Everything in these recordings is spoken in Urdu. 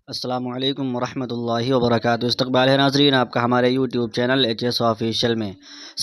السلام علیکم ورحمۃ اللہ وبرکاتہ۔ استقبال ہے ناظرین آپ کا ہمارے یوٹیوب چینل ایچ آفیشیل میں۔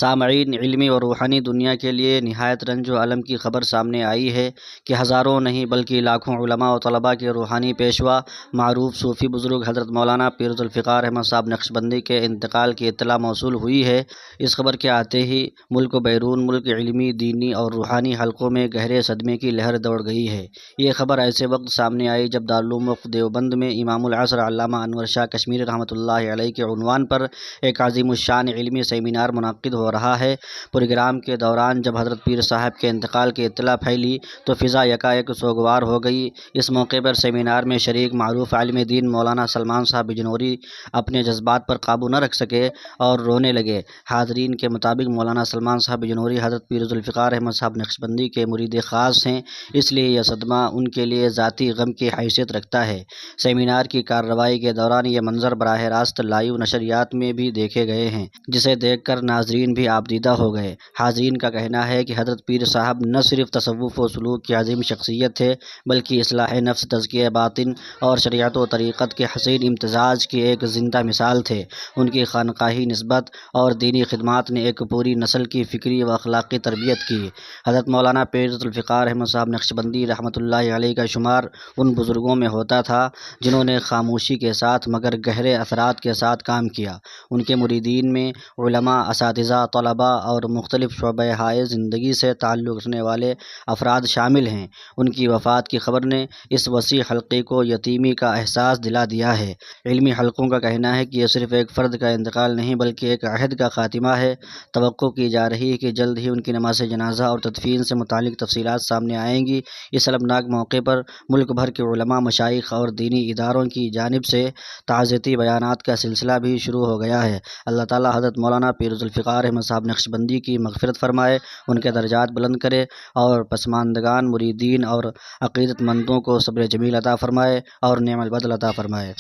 سامعین، علمی اور روحانی دنیا کے لیے نہایت رنج و الم کی خبر سامنے آئی ہے کہ ہزاروں نہیں بلکہ لاکھوں علماء و طلباء کے روحانی پیشوا معروف صوفی بزرگ حضرت مولانا پیر ذوالفقار احمد صاحب نقشبندی کے انتقال کی اطلاع موصول ہوئی ہے۔ اس خبر کے آتے ہی ملک و بیرون ملک علمی، دینی اور روحانی حلقوں میں گہرے صدمے کی لہر دوڑ گئی ہے۔ یہ خبر ایسے وقت سامنے آئی جب دارالعلوم وقف دیوبند میں امام العصر علامہ انور شاہ کشمیری رحمۃ اللہ علیہ کے عنوان پر ایک عظیم الشان علمی سیمینار منعقد ہو رہا ہے۔ پروگرام کے دوران جب حضرت پیر صاحب کے انتقال کی اطلاع پھیلی تو فضا یکایک سوگوار ہو گئی۔ اس موقع پر سیمینار میں شریک معروف عالم دین مولانا سلمان صاحب بجنوری اپنے جذبات پر قابو نہ رکھ سکے اور رونے لگے۔ حاضرین کے مطابق مولانا سلمان صاحب بجنوری حضرت پیر ذوالفقار احمد صاحب نقشبندی کے مرید خاص ہیں، اس لیے یہ صدمہ ان کے لیے ذاتی غم کی حیثیت رکھتا ہے۔ سیمینار کی کارروائی کے دوران یہ منظر براہ راست لائیو نشریات میں بھی دیکھے گئے ہیں، جسے دیکھ کر ناظرین بھی آبدیدہ ہو گئے۔ حاضرین کا کہنا ہے کہ حضرت پیر صاحب نہ صرف تصوف و سلوک کی عظیم شخصیت تھے بلکہ اصلاح نفس، تزکیہ باطن اور شریعت و طریقت کے حسین امتزاج کی ایک زندہ مثال تھے۔ ان کی خانقاہی نسبت اور دینی خدمات نے ایک پوری نسل کی فکری و اخلاقی تربیت کی۔ حضرت مولانا پیر ذوالفقار احمد صاحب نقشبندی رحمۃ اللہ علیہ کا شمار ان بزرگوں میں ہوتا تھا جنہوں نے خاموشی کے ساتھ مگر گہرے اثرات کے ساتھ کام کیا۔ ان کے مریدین میں علماء، اساتذہ، طلباء اور مختلف شعبۂ ہائے زندگی سے تعلق رکھنے والے افراد شامل ہیں۔ ان کی وفات کی خبر نے اس وسیع حلقے کو یتیمی کا احساس دلا دیا ہے۔ علمی حلقوں کا کہنا ہے کہ یہ صرف ایک فرد کا انتقال نہیں بلکہ ایک عہد کا خاتمہ ہے۔ توقع کی جا رہی ہے کہ جلد ہی ان کی نماز جنازہ اور تدفین سے متعلق تفصیلات سامنے آئیں گی۔ اس المناک موقع پر ملک بھر کے علماء، مشائخ اور دینی اداروں کی جانب سے تعزیتی بیانات کا سلسلہ بھی شروع ہو گیا ہے۔ اللہ تعالیٰ حضرت مولانا پیر ذوالفقار احمد صاحب نقشبندی کی مغفرت فرمائے، ان کے درجات بلند کرے اور پسماندگان، مریدین اور عقیدت مندوں کو صبر جمیل عطا فرمائے اور نعم البدل عطا فرمائے۔